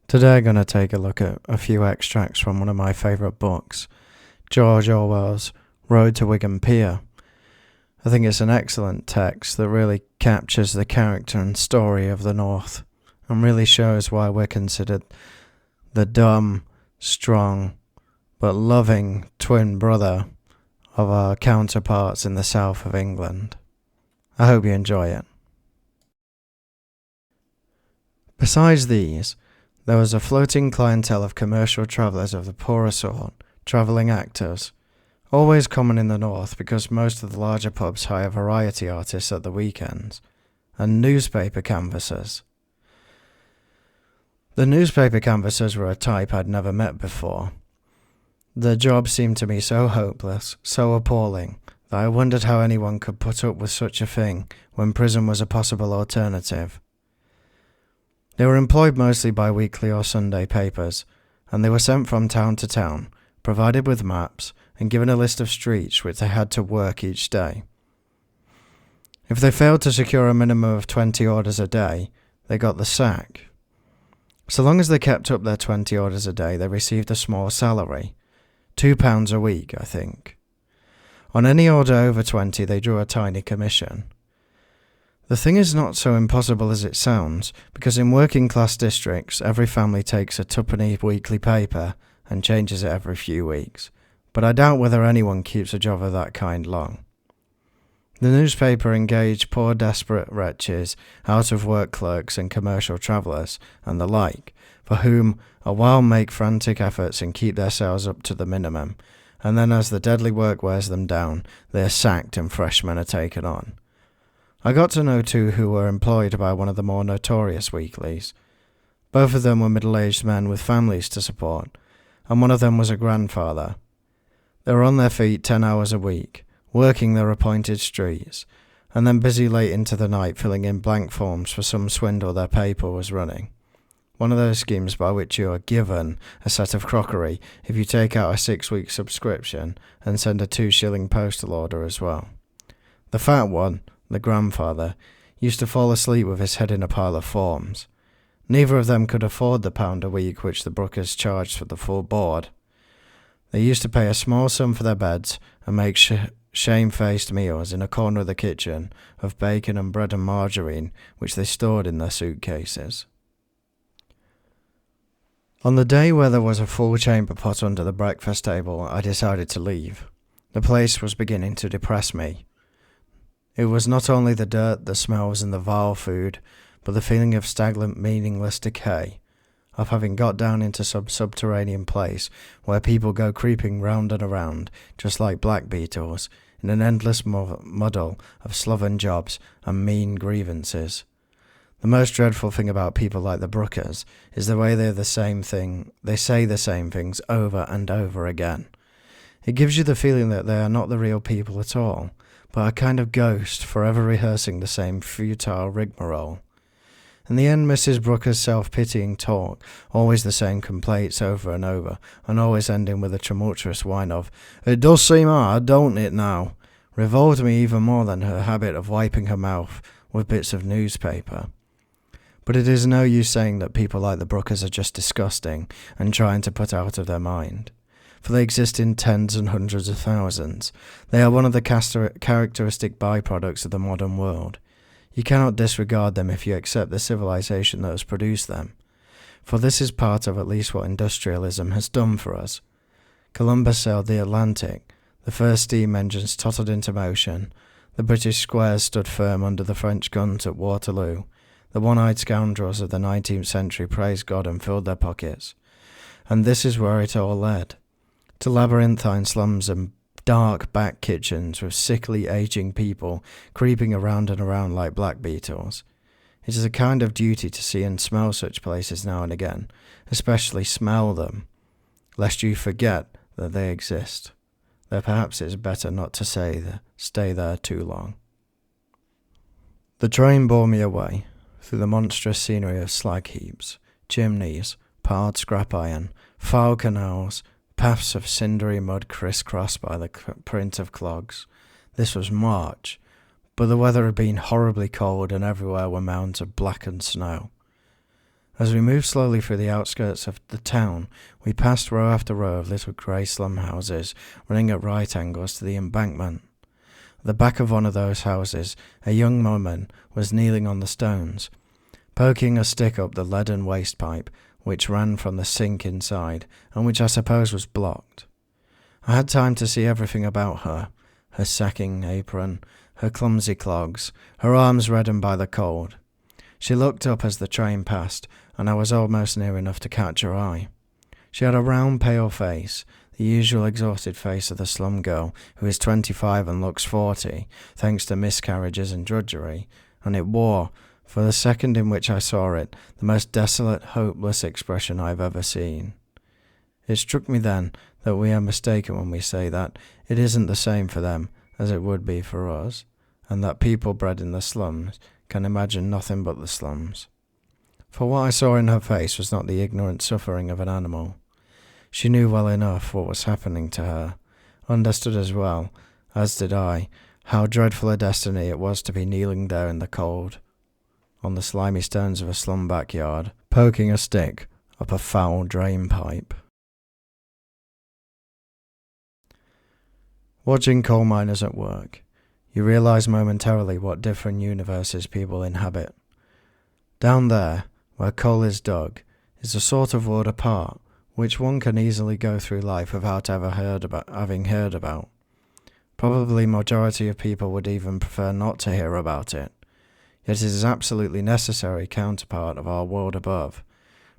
Today I'm going to take a look at a few extracts from one of my favourite books, George Orwell's Road to Wigan Pier. I think it's an excellent text that really captures the character and story of the North and really shows why we're considered the dumb, strong, but loving twin brother of our counterparts in the south of England. I hope you enjoy it. Besides these, there was a floating clientele of commercial travellers of the poorer sort, travelling actors, always common in the north because most of the larger pubs hire variety artists at the weekends, and newspaper canvassers. The newspaper canvassers were a type I'd never met before. Their job seemed to me so hopeless, so appalling, that I wondered how anyone could put up with such a thing when prison was a possible alternative. They were employed mostly by weekly or Sunday papers, and they were sent from town to town, provided with maps, and given a list of streets which they had to work each day. If they failed to secure a minimum of 20 orders a day, they got the sack. So long as they kept up their 20 orders a day, they received a small salary, £2 a week, I think. On any order over 20, they drew a tiny commission. The thing is not so impossible as it sounds, because in working-class districts, every family takes a twopenny weekly paper and changes it every few weeks, but I doubt whether anyone keeps a job of that kind long. The newspaper engaged poor desperate wretches, out-of-work clerks and commercial travellers, and the like, for whom a while make frantic efforts and keep their sales up to the minimum, and then as the deadly work wears them down, they are sacked and fresh men are taken on. I got to know two who were employed by one of the more notorious weeklies. Both of them were middle-aged men with families to support, and one of them was a grandfather. They were on their feet 10 hours a week, working their appointed streets, and then busy late into the night filling in blank forms for some swindle their paper was running. One of those schemes by which you are given a set of crockery if you take out a 6-week subscription and send a 2-shilling postal order as well. The fat one, the grandfather, used to fall asleep with his head in a pile of forms. Neither of them could afford the £1 a week which the Brookers charged for the full board. They used to pay a small sum for their beds and make shamefaced meals in a corner of the kitchen of bacon and bread and margarine which they stored in their suitcases. On the day where there was a full chamber pot under the breakfast table, I decided to leave. The place was beginning to depress me. It was not only the dirt, the smells and the vile food, but the feeling of stagnant, meaningless decay, of having got down into some subterranean place where people go creeping round and around, just like black beetles, in an endless muddle of sloven jobs and mean grievances. The most dreadful thing about people like the Brookers is the way they say the same things over and over again. It gives you the feeling that they are not the real people at all, but a kind of ghost forever rehearsing the same futile rigmarole. In the end, Mrs. Brooker's self-pitying talk, always the same complaints over and over, and always ending with a tumultuous whine of, "It does seem hard, don't it now?" revolted me even more than her habit of wiping her mouth with bits of newspaper. But it is no use saying that people like the Brookers are just disgusting and trying to put out of their mind, for they exist in tens and hundreds of thousands. They are one of the characteristic byproducts of the modern world. You cannot disregard them if you accept the civilization that has produced them, for this is part of at least what industrialism has done for us. Columbus sailed the Atlantic, the first steam engines tottered into motion, the British squares stood firm under the French guns at Waterloo, the one-eyed scoundrels of the 19th century praised God and filled their pockets. And this is where it all led. To labyrinthine slums and dark back kitchens with sickly aging people creeping around and around like black beetles. It is a kind of duty to see and smell such places now and again, especially smell them, lest you forget that they exist, though perhaps it is better not to stay there too long. The train bore me away, through the monstrous scenery of slag heaps, chimneys, piled scrap iron, foul canals, paths of cindery mud crisscrossed by the print of clogs. This was March, but the weather had been horribly cold and everywhere were mounds of blackened snow. As we moved slowly through the outskirts of the town, we passed row after row of little grey slum houses running at right angles to the embankment. At the back of one of those houses, a young woman was kneeling on the stones, poking a stick up the leaden waste pipe which ran from the sink inside, and which I suppose was blocked. I had time to see everything about her: her sacking apron, her clumsy clogs, her arms reddened by the cold. She looked up as the train passed, and I was almost near enough to catch her eye. She had a round, pale face, the usual exhausted face of the slum girl who is 25 and looks 40, thanks to miscarriages and drudgery, and it wore, for the second in which I saw it, the most desolate, hopeless expression I have ever seen. It struck me then that we are mistaken when we say that it isn't the same for them as it would be for us, and that people bred in the slums can imagine nothing but the slums. For what I saw in her face was not the ignorant suffering of an animal. She knew well enough what was happening to her, understood as well, as did I, how dreadful a destiny it was to be kneeling there in the cold, on the slimy stones of a slum backyard, poking a stick up a foul drain pipe. Watching coal miners at work, you realise momentarily what different universes people inhabit. Down there, where coal is dug, is a sort of world apart, which one can easily go through life without having heard about. Probably majority of people would even prefer not to hear about it. Yet it is absolutely necessary counterpart of our world above.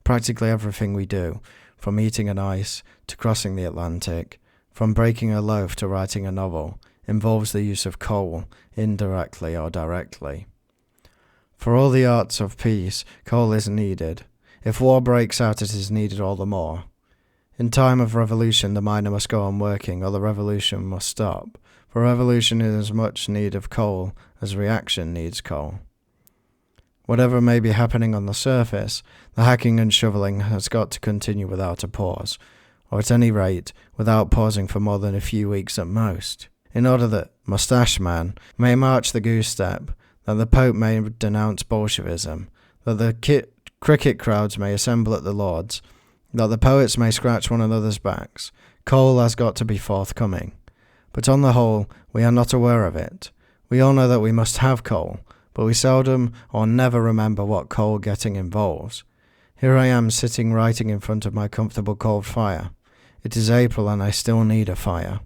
Practically everything we do, from eating an ice to crossing the Atlantic, from breaking a loaf to writing a novel, involves the use of coal, indirectly or directly. For all the arts of peace, coal is needed. If war breaks out, it is needed all the more. In time of revolution, the miner must go on working, or the revolution must stop. For revolution is as much need of coal as reaction needs coal. Whatever may be happening on the surface, the hacking and shoveling has got to continue without a pause, or at any rate, without pausing for more than a few weeks at most, in order that Moustache Man may march the goose step, that the Pope may denounce Bolshevism, that the cricket crowds may assemble at the Lords, that the poets may scratch one another's backs. Coal has got to be forthcoming. But on the whole, we are not aware of it. We all know that we must have coal, but we seldom or never remember what coal getting involves. Here I am sitting writing in front of my comfortable coal fire. It is April and I still need a fire.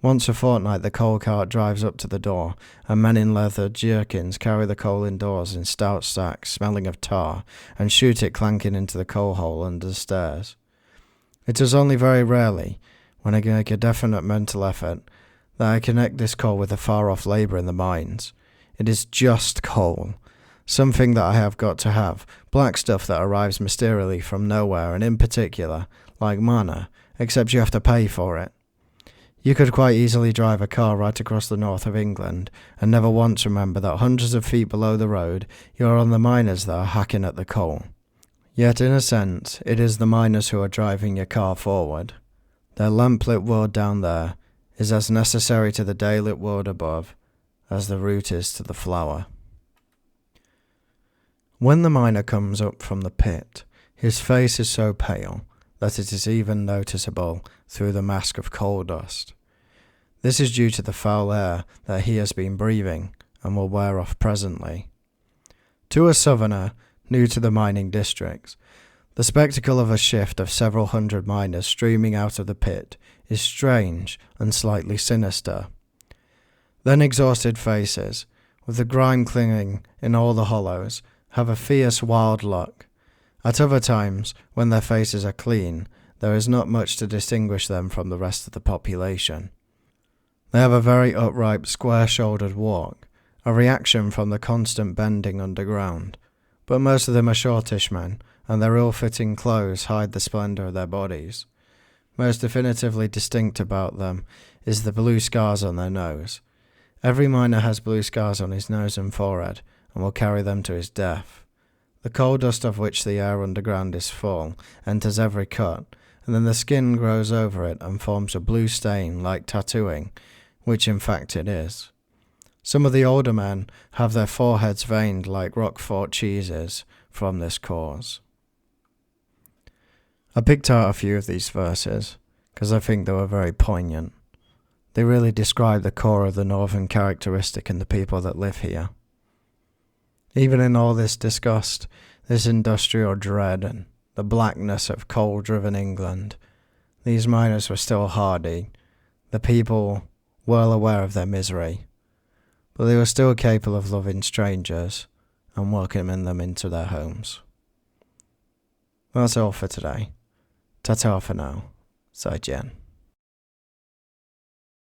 Once a fortnight the coal cart drives up to the door, and men in leather jerkins carry the coal indoors in stout sacks smelling of tar, and shoot it clanking into the coal hole under the stairs. It is only very rarely, when I make a definite mental effort, that I connect this coal with the far-off labour in the mines. It is just coal, something that I have got to have, black stuff that arrives mysteriously from nowhere, and in particular, like manna, except you have to pay for it. You could quite easily drive a car right across the north of England and never once remember that hundreds of feet below the road you are on the miners that are hacking at the coal. Yet in a sense, it is the miners who are driving your car forward. Their lamplit world down there is as necessary to the daylit world above as the root is to the flower. When the miner comes up from the pit, his face is so pale that it is even noticeable through the mask of coal dust. This is due to the foul air that he has been breathing and will wear off presently. To a southerner, new to the mining districts, the spectacle of a shift of several hundred miners streaming out of the pit is strange and slightly sinister. Then exhausted faces, with the grime clinging in all the hollows, have a fierce wild look. At other times, when their faces are clean, there is not much to distinguish them from the rest of the population. They have a very upright, square-shouldered walk, a reaction from the constant bending underground, but most of them are shortish men, and their ill-fitting clothes hide the splendour of their bodies. Most definitively distinct about them is the blue scars on their nose. Every miner has blue scars on his nose and forehead, and will carry them to his death. The coal dust of which the air underground is full enters every cut, and then the skin grows over it and forms a blue stain like tattooing, which in fact it is. Some of the older men have their foreheads veined like Roquefort cheeses from this cause. I picked out a few of these verses because I think they were very poignant. They really describe the core of the northern characteristic in the people that live here. Even in all this disgust, this industrial dread and the blackness of coal-driven England, these miners were still hardy. The people well aware of their misery, but they were still capable of loving strangers and welcoming them into their homes. That's all for today. Ta-ta for now. 再见.